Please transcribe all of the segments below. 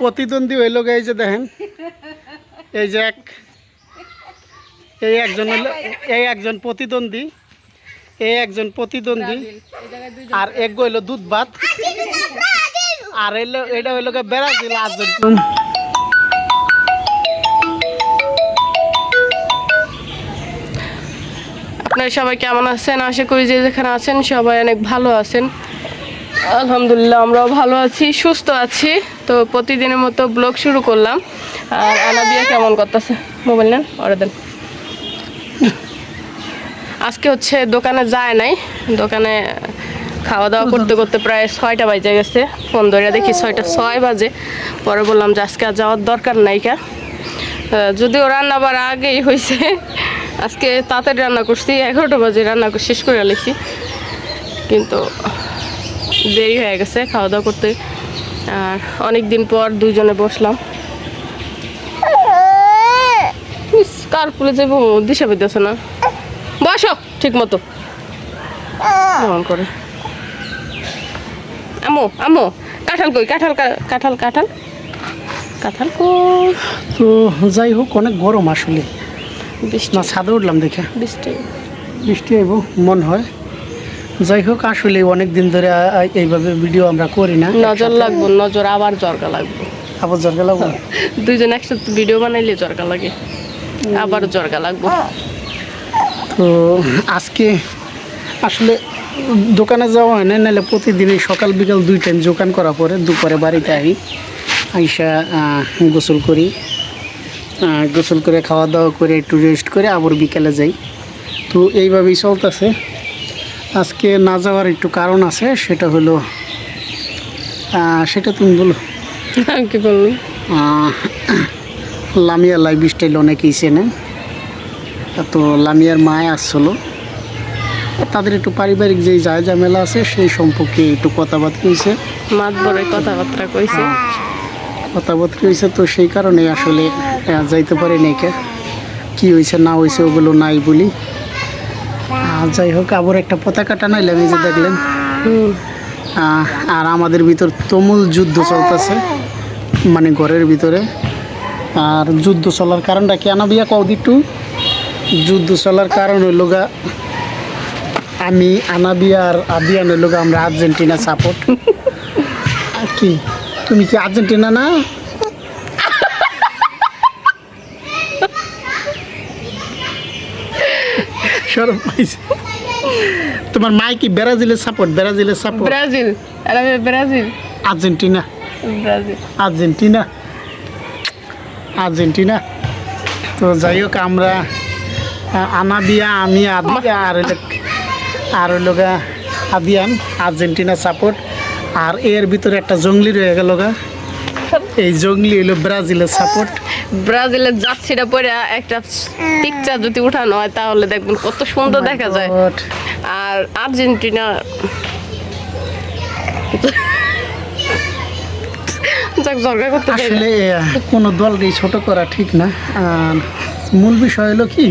প্রতিদ্বন্দ্বী হইল এই যে দেখেন এই যে এই একজন প্রতিদ্বন্দ্বী আর এক হইল দুধ ভাত আর এটা হইল ব্রাজিল আর্জেন্টিনা। আপনারা সবাই কেমন আছেন? আশা করি যে যেখানে আছেন সবাই অনেক ভালো আছেন। আলহামদুলিল্লাহ আমরাও ভালো আছি, সুস্থ আছি। তো প্রতিদিনের মতো ব্লগ শুরু করলাম। আর আনাবিয়া কেমন করতেছে? মোবাইল নেন, অর্ডার দেন। আজকে হচ্ছে দোকানে যায় নাই, দোকানে খাওয়া দাওয়া করতে করতে প্রায় 6টা বাজে গেছে। ফোন ধরে দেখি 6টা 6 বাজে। পরে বললাম যে আজকে আর যাওয়ার দরকার নাই কা, যদিও রান্না বার আগেই হয়েছে। আজকে তাড়াতাড়ি রান্না করছি, 11টা বাজে রান্না শেষ করে আলেছি, কিন্তু দেরি হয়ে গেছে খাওয়া দাওয়া করতে। আর অনেক দিন পর দুইজনে বসলাম। কার কুলে যাবো দিশা পেতেছে না, বসো ঠিক মতো এমন করে। আমো আমো কাঁঠাল কই? কাঁঠাল কাঁঠাল কাঁঠাল কাঁঠাল কই? তো যাই হোক অনেক গরম আসলে, না ছাদে উঠলাম দেখে বৃষ্টি আইব মনে হয়। যাই হোক আসলে অনেক দিন ধরে এইভাবে ভিডিও আমরা করি না। নজর লাগবো, নজর আবার জরকা লাগবে, আবার জরকা লাগবো। দুইজন একসাথে ভিডিও বানাইলে জরকা লাগে, আবার জরকা লাগবো। তো আজকে আসলে দোকানে যাওয়া হয় না, নাহলে প্রতিদিনই সকাল বিকাল 2 টাইম দোকান করার পরে দুপুরে বাড়িতে আইসা গোসল করি, গোসল করে খাওয়া দাওয়া করে একটু রেস্ট করে আবার বিকেলে যাই। তো এইভাবেই চলতেছে। আজকে না যাওয়ার একটু কারণ আছে, সেটা হলো সেটা তুমি বলো। কি বলবো? লামিয়া লাইফ স্টাইল অনেকেই চেনে। তো লামিয়ার মায় আসছিলো, তাদের একটু পারিবারিক যেই যায় ঝামেলা আছে সেই সম্পর্কে একটু কথাবার্তা হয়েছে, মাতবরে কথাবার্তা কইছে, কথাবার্তা হয়েছে। তো সেই কারণে আসলে যাইতে পারি নাই। কি হয়েছে না হয়েছে ওগুলো নাই বলি। যাই হোক আবার একটা পতাকা টানাইলাম, এই যে দেখলেন। আর আমাদের ভিতর তুমুল যুদ্ধ চলতেছে, মানে ঘরের ভিতরে। আর যুদ্ধ চলার কারণটা কি আনাবিয়া কদিটু? যুদ্ধ চলার কারণ হইল গা আমি আনাবিয়া আর আবিয়ান হইল গা আমরা আর্জেন্টিনা সাপোর্ট। কি তুমি কি আর্জেন্টিনা না? শরম পাইছে। তোমার মাই কি ব্রাজিলের সাপোর্ট? ব্রাজিলের support? Brazil Brazil Argentina Brazil Argentina Argentina. তো যাই হোক আমরা আনাবিয়া আমি আদিয়া আর হইল গা আদিয়ান আর্জেন্টিনা সাপোর্ট। আর এর ভিতরে একটা জঙ্গলি রয়ে গেল গা, এই জঙ্গলি হইল ব্রাজিলের সাপোর্ট। ব্রাজিলের জার্সিটা পরে একটা পিকচার যদি উঠানো হয় তাহলে দেখবেন কত সুন্দর দেখা যায়। আর আর্জেন্টিনা আসলে কোনো দলকেই ছোট করা ঠিক না। আর মূল বিষয় হলো কি,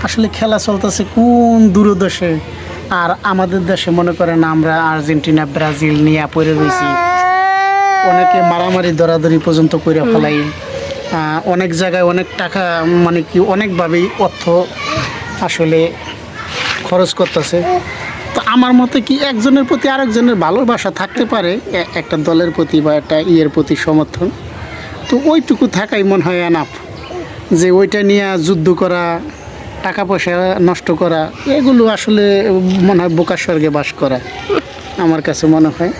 আসলে খেলা চলতেছে কোন দূরদেশে, আর আমাদের দেশে মনে করেন আমরা আর্জেন্টিনা ব্রাজিল নিয়ে পড়ে রয়েছি। অনেকে মারামারি দরাদরি পর্যন্ত করে ফেলাই। অনেক জায়গায় অনেক টাকা, মানে কি অনেকভাবেই অর্থ আসলে খরচ করতেছে। তো আমার মতে কি একজনের প্রতি আরেকজনের ভালোবাসা থাকতে পারে, একটা দলের প্রতি বা একটা ইয়ের প্রতি সমর্থন। তো ওইটুকু থাকাই মনে হয় এনাফ। যে ওইটা নিয়ে যুদ্ধ করা, টাকা পয়সা নষ্ট করা, এগুলো আসলে মনে হয় বোকা স্বর্গে বাস করা আমার কাছে মনে হয়।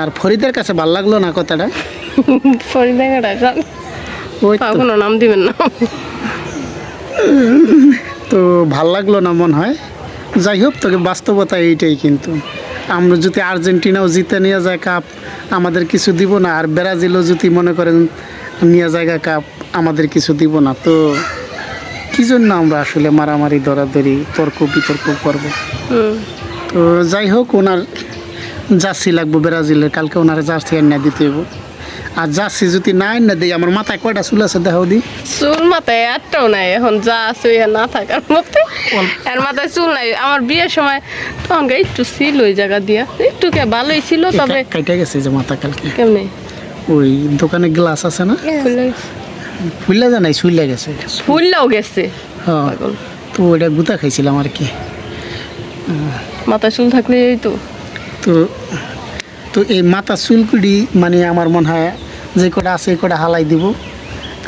আর ফরিদের কাছে ভাল লাগলো না কথাটা? ওই নাম দিবেন না তো ভাল লাগলো না মনে হয়। যাই হোক তোকে বাস্তবতা এইটাই। কিন্তু আমরা যদি আর্জেন্টিনাও জিতে নিয়ে যায় কাপ, আমাদের কিছু দিব না। আর ব্রাজিলও যদি মনে করেন নিয়ে জায়গা কাপ, আমাদের কিছু দিব না। তো কি জন্য আমরা আসলে মারামারি দরাদরি তর্ক বিতর্ক করবো? তো যাই হোক ওনার জার্সি লাগবো ব্রাজিলের, কালকে ওনার জার্সি এনে দিতে হইব। আর জার্সি যদি না এনে দিই, আমার মাথায় কয়টা চুল আছে দেখাও দি। চুল মাথায় একটাও নাই, এখন যা আছে না থাকার মধ্যে। এর মাথায় চুল নাই। আমার বিয়ের সময় তখন একটু ছিল ওই জায়গা দিয়া, একটু ভালোই ছিল, তবে কেটে গেছে যে মাথা কালকে। কেমনি ওই দোকানে গ্লাস আছে না, ফুললা যা নাই সুইলা গেছে। ফুললাও গেছে। হ্যাঁ, তো ওইটা গুতা খাইছিলাম আর কি। মাথা চুল থাকলে এই তো তো তো এই মাথা চুলকুড়ি মানে আমার মনে হয় যে কটা আছে এই কটা হালাই দিব,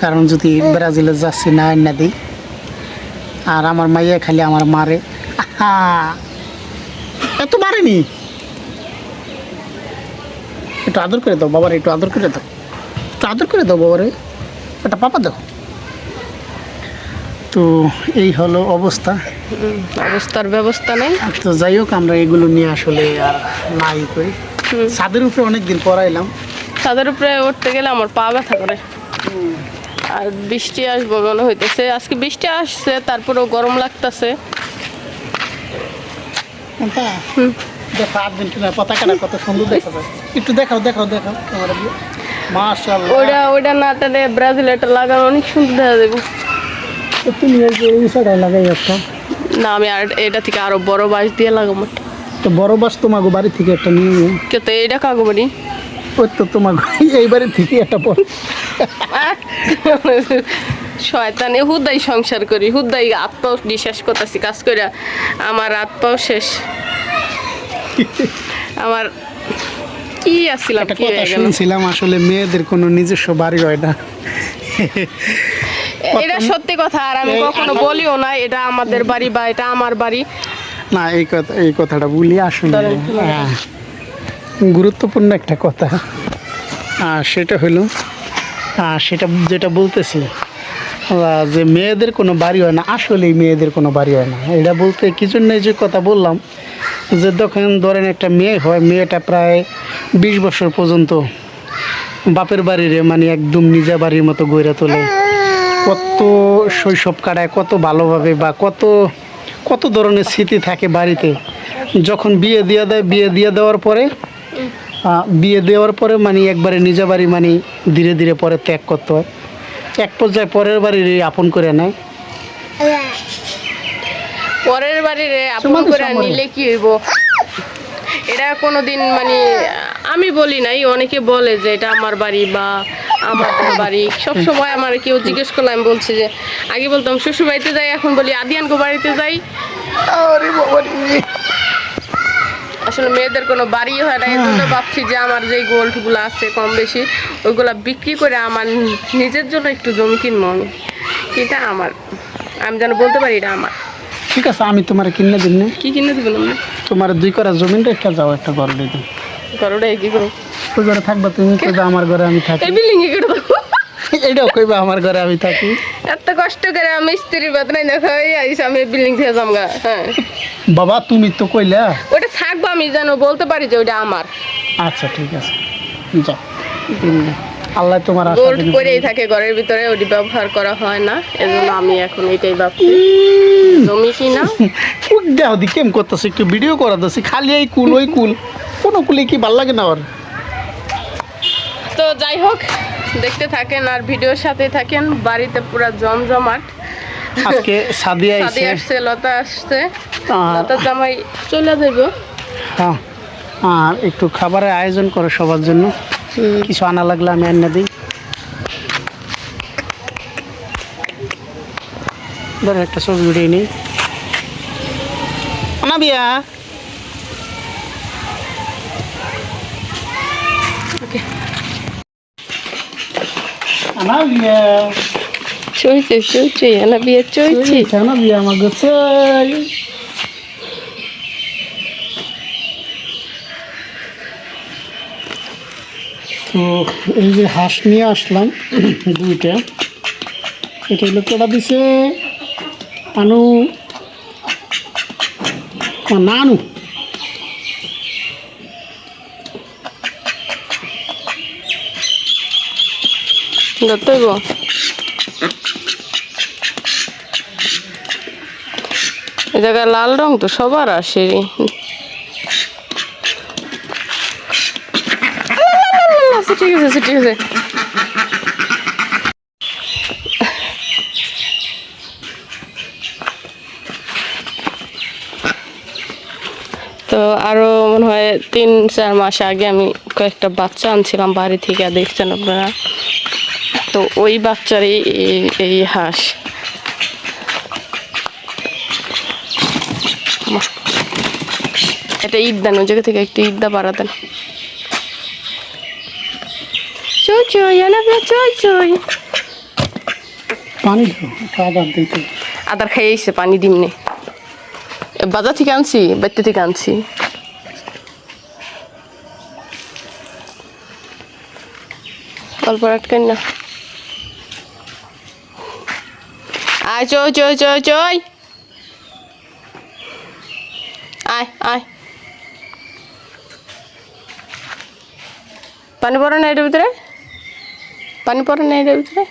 কারণ যদি ব্রাজিলে যাচ্ছি না দিই। আর আমার মাইয়া খালি আমার মারে, এত মারেনি। একটু আদর করে দাও বাবারে, একটু আদর করে দাও, একটু আদর করে দাও বাবারে, এটা পাপা দাও। তো এই হলো অবস্থা। অবস্থার ব্যবস্থা নেই। তো যাই হোক, আমরা এগুলো নিয়ে আসলে আর নাই করি। ছাদের উপরে অনেকদিন পড়াইলাম, ছাদের উপরে উঠতে গেলে আমার পা ব্যথা করে। আর বৃষ্টি আসবো মনে হইতেছে, আজকে বৃষ্টি আসছে, তারপরেও গরম লাগতেছে। দেখো আর্জেন্টিনার পতাকাটা কত সুন্দর দেখা যায়, একটু দেখাও দেখাও দেখাও ক্যামেরা দিয়ে। মাশাআল্লাহ, ওইটা না টানে ব্রাজিলেরটা লাগানো অনেক সুন্দর দেখা যাবে। তো তুমি এই যে এই সাইডে লাগাই একটা। না, আমি আর এটা থেকে আরো বড় বাঁশ দিয়ে লাগাবো। তো বড় বাস তোমাকে বাড়ি থেকে একটা নিয়ে, কিন্তু এটা কাগো বাড়ি, ওই তো তোমাকে এই বাড়ি থেকে একটা পর। শয়তানে হুদাই সংসার করি, হুদাই হাত পাও বিশ্বাস করতেছি কাজ করে, আমার হাত পাও শেষ। আমার কি আসছিলাম, একটা কি কথা হয়ে গেল? শুনছিলাম আসলে মেয়েদের কোনো নিজস্ব বাড়ি হয় না। এটা সত্যি কথা, আর আমি কখনো বলিও না এটা আমাদের বাড়ি বা এটা আমার বাড়ি। না, এই কথাটা বলি আসলে গুরুত্বপূর্ণ একটা কথা। আর সেটা হলো সেটা যেটা বলতেছি যে মেয়েদের কোনো বাড়ি হয় না, আসলেই মেয়েদের কোনো বাড়ি হয় না। এটা বলতে কি জন্য এই যে কথা বললাম, যে যখন ধরেন একটা মেয়ে হয়, মেয়েটা প্রায় 20 বছর পর্যন্ত বাপের বাড়ির মানে একদম নিজা বাড়ির মতো গড়ে তোলে, কত শৈশব কাটায়, কত ভালোভাবে, বা কত কত ধরনের স্মৃতি থাকে বাড়িতে। যখন বিয়ে দিয়ে দেয়, বিয়ে দেওয়ার পরে মানে একবারে নিজা বাড়ি মানে ধীরে ধীরে পরে ত্যাগ করতে হয়, এক পর্যায়ে পরের বাড়ির আপন করে নেয়। পরের বাড়ির আপন করে নিলে কি হইব? এটা কোনোদিন মানে আমি বলি নাই, অনেকে বলে যে এটা আমার বাড়ি বা আমাদের বাড়ি। সবসময় আমার কেউ জিজ্ঞেস করলে আমি বলছি যে আগে বলতাম শ্বশুর বাড়িতে যাই, এখন বলি আদিয়ানগো বাড়িতে যাই। আসলে মেয়েদের কোনো বাড়ি হয় না, এই জন্য ভাবছি যে আমার যেই গোল্ডগুলো আছে কম বেশি ওইগুলা বিক্রি করে আমার নিজের জন্য একটু জমি কিনবো। আমি এটা আমার, আমি যেন বলতে পারি এটা আমার। ঠিক আছে, আমি তোমার কিনে দিন না। কি কিনে দেবেন আপনি? তোমার 2 করা জমিন রেখে যাও, একটা ঘর দিতে। ঘরটা কি করো? ওই ঘরে থাকবা তুমি, কইবা আমার ঘরে আমি থাকি। এই বিল্ডিং এ করে দাও। এটাও কইবা আমার ঘরে আমি থাকি। এত কষ্ট করে আমি স্ত্রীর বাদনাই না খাই আইস, আমি বিল্ডিং থেকে যামগা। হ্যাঁ বাবা, তুমি তো কইলা ওটা থাকবো, আমি যেন বলতে পারি যে ওটা আমার। আচ্ছা ঠিক আছে, যাও। আল্লাহ তোমার আশা গোল্ড করেই থাকে ঘরের ভিতরে, ওটি ব্যবহার করা হয় না, এজন্য আমি এখন এটাই ভাবছি জমি কিনা। দাও দি কেম করতেছে, একটু ভিডিও করা দিচ্ছে, খালি এই কুল ওই কুল, কোনো কুলে কি ভাল লাগে না ওর। তো যাই হোক, দেখতে থাকেন আর ভিডিওর সাথে থাকেন। বাড়িতে পুরো জমজমাট। আজকে সাদিয়া আসছে, লতা আসছে, লতা জামাই চলে যাইব। হ্যাঁ, আর একটু খাবারের আয়োজন করে সবার জন্য, কিছু আনা লাগলে আমি আনা দিই। ধর একটা ছবি উঠিয়ে নিই, আনা বিয়া। ওকে, আনা বিয়া চইছে না বিয়ে চইছে। আনা বিয়া আমার গেছে। তো এই যে হাঁস নিয়ে আসলাম 2টা, এটা হলো কেটা দিছে আনু না আনু। ধরতেইব এই জায়গায় লাল রং তো সবার আসে রে। আচ্ছা ঠিক আছে, ঠিক আছে। তো তো আরও মনে হয় 3-4 মাস আগে আমি কয়েকটা বাচ্চা আনছিলাম বাড়ি থেকে, দেখছেন আপনারা। তো ওই বাচ্চারই এই হাঁস। এটা ঈদ দেন, ওই জায়গা থেকে একটু ঈদটা বাড়াতেন। চই চই আনাবে চই চই। পানি আদার দিতে আদার খাইয়েছে, পানি দিমনি। বাজার থেকে আনছি, বাড়িতে থেকে আনছি। অল্প আটকেন না। আয় চই চই চই চই, আয় আয়। পানি পড়ে না এটার ভিতরে, পানি পড়ে না এটার ভিতরে।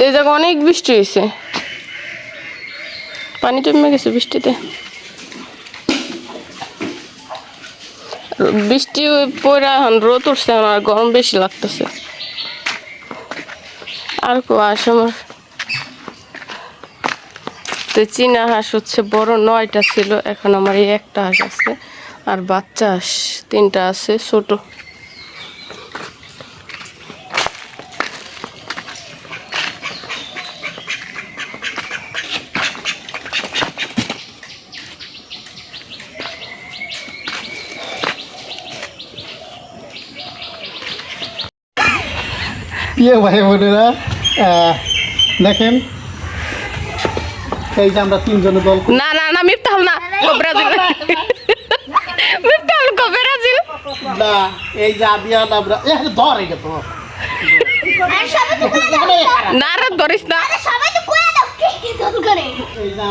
এই জায়গায় অনেক বৃষ্টি হয়েছে, পানি জমে গেছে বৃষ্টিতে। বৃষ্টি পড়ে এখন রোদ উঠছে, আমার গরম বেশি লাগতেছে। আর হাঁস আমার তো চীনা হাঁস হচ্ছে বড় 9টা ছিল, এখন আমার এই একটা হাঁস আছে। আর বাচ্চা হাঁস 3টা আছে ছোট। ভাই বোনেরা, দেখেন এই যে আমরা 3 জনের দল। না না না, মিফতাহুল না, ব্রাজিল। মিফতাহুল ব্রাজিল না, এই যে আদিয়া আমরা ধর এই তো না রে, ধরিস না। এই যে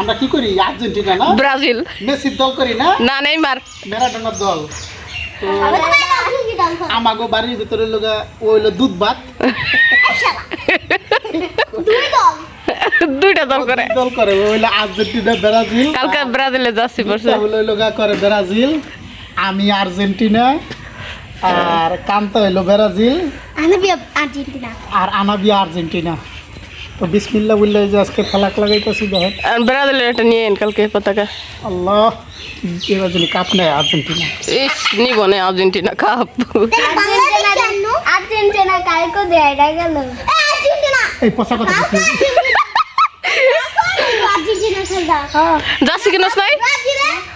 আমরা কি করি, আর্জেন্টিনা না ব্রাজিল, মেসির দল করি না, না নেইমার, ম্যারাডোনার দল। তো আমাগো বাড়ির ভিতরে লোক হইলো দুধ ভাত, 2টা দল করে। দল করে হইলো আর্জেন্টিনা ব্রাজিল। কালকে ব্রাজিলে যাচ্ছি পড়ছে। হইলো লোক করে ব্রাজিল, আমি আর্জেন্টিনা, আর কান্তা হইলো ব্রাজিল, আর আনাবি আর্জেন্টিনা। তো বিসমিল্লাহ বললে যে আজকে ফেলাক লাগাইতেছি। দেখেন ব্রাজিলের এটা নিয়ে কালকে পতাকা। আল্লাহ, এবার যদি কাপ নেয় আর্জেন্টিনা। ইস, নিব না আর্জেন্টিনা কাপ। আর্জেন্টিনা কালকে দেয় গেল। এই পচা কথা আর্জেন্টিনা খেলতা। যাচ্ছি কিনস নাই,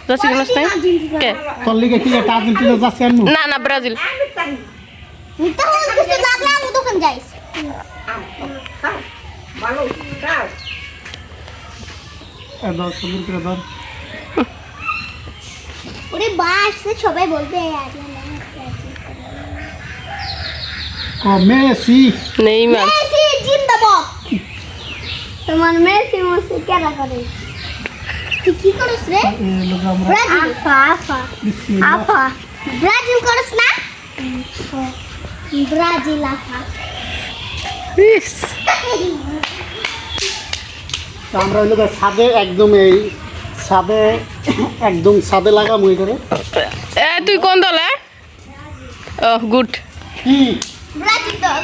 যাচ্ছি কিনস নাই কে? তোর লিগে কি একটা আর্জেন্টিনা যাচ্ছে আনু? না না, ব্রাজিল। মিথ্যা বলছিস, কিছু লাগলে আমি দোকান যাইস। ধর সুন্দর করে ধর। ওরে বাস, সবাই বলবে মেসি নেইমার। মেসি জিন্দাবাদ। তোমার মেসি মুসি কেনা করে? তুই কি করিস রে? এই লোক আমরা ব্রাজিল। আফা বিসমিল্লাহ। আফা ব্রাজিল করিস না? ব্রাজিল আফা। ইস, তো আমরা হইলো ছাদে একদম এই ছাদে একদম ছাদে লাগাম ওই করে। এ তুই কোন দলে? ও গুড। কি ব্রাজিল দল।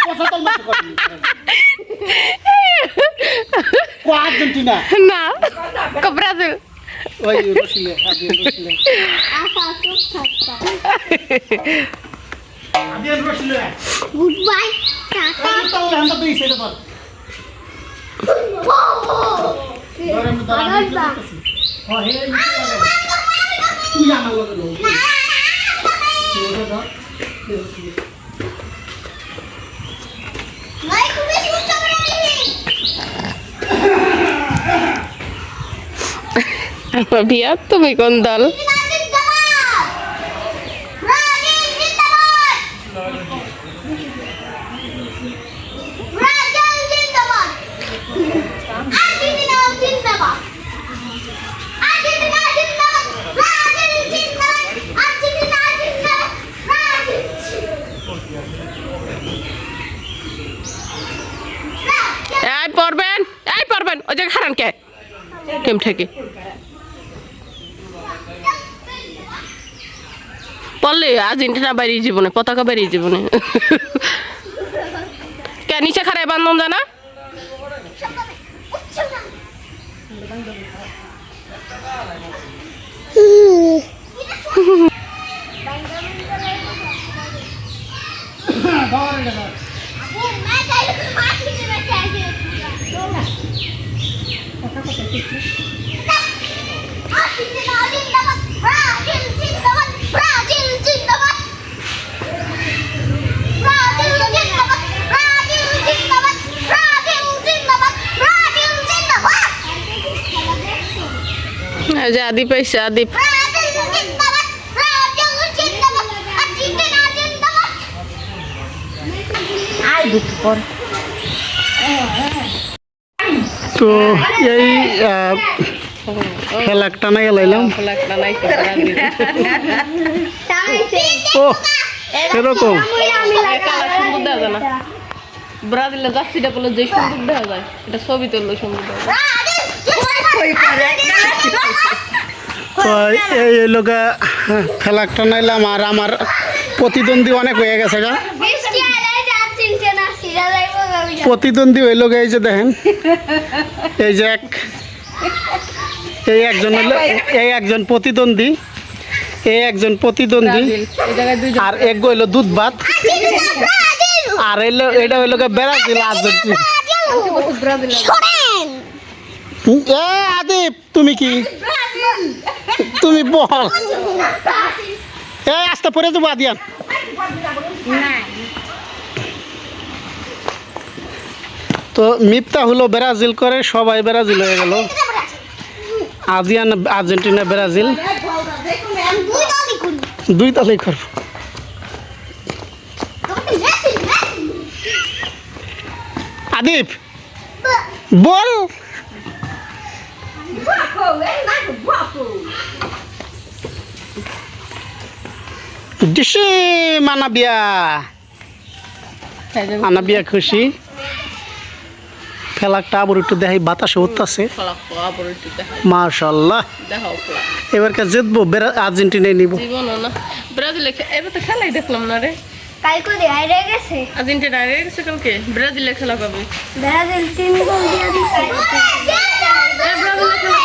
পচা তোর মতো করবি। ও আর্জেন্টিনা, না, ব্রাজিল। ওই রসিলে আদিয়ান রসিলে আফা চুপ থাকতা। আদিয়ান রসিলে। গুড বাই টাটা। তাহলে আমরা তো এই সাইডে ধর। ধর আমরা ধর আমি করতেছি। ও হে নিচে লাগা। তুই আমার লগে লো। তুই ওটা ধর। ভাই তুমি শুনছো না? বিয়া, তুমি কোন দল? ব্রাজিল জিন্দাবাদ। ব্রাজিল জিন্দাবাদ। ব্রাজিল জিন্দাবাদ। আর্জেন্টিনা জিন্দাবাদ। আর্জেন্টিনা জিন্দাবাদ। ব্রাজিল জিন্দাবাদ। আর্জেন্টিনা জিন্দাবাদ। ব্রাজিল এই পড়বেন ওই জায়গায় হারান কে কেম থেকে পড়লে আর্জেন্টিনা বাইরে জীবনে পতাকা বাইরে জীবনে কে নিচে খারায় বান্ধন জানা যে আদি পাইছে আদি তো এই খেলা টানা গেলাম ও এরকম ব্রাজিলে জার্সিটা বলে যে সুন্দর দেখা যায় এটা ছবি তুললো সুন্দর দেখা যায়। তো এই লোকে খেলা টানাইলাম আর আমার প্রতিদ্বন্দ্বী অনেক হয়ে গেছে গা প্রতিদ্বন্দ্বী হইল এই যে দেখেন এই যে এই একজন প্রতিদ্বন্দ্বী আর এক হইল দুধ ভাত আর এটা হইল ব্রাজিল আর্জেন্টিনা এ আদিপ তুমি কি তুমি বল এ আস্তে পরে যাবো আদিয়ান তো মিফতা হলো ব্রাজিল করে সবাই ব্রাজিল হয়ে গেল আদিয়ান আর্জেন্টিনা ব্রাজিল দুই দলই করবো আদিপ বল ডিসি মানাবিয়া খুশি ফেলাকটা আবার একটু দেখাই বাতাসে উঠতেছে মাশাআল্লাহ এবারকার জিতবো আর্জেন্টিনায় নিব ব্রাজিলে এবার তো খেলাই দেখলাম না রে কালকে হাইরে গেছে আর্জেন্টিনা হারিয়ে গেছে কালকে ব্রাজিলে খেলা কবে ব্রাজিল 3 গোল দিয়ে দিছে ব্রাজিলে খেলা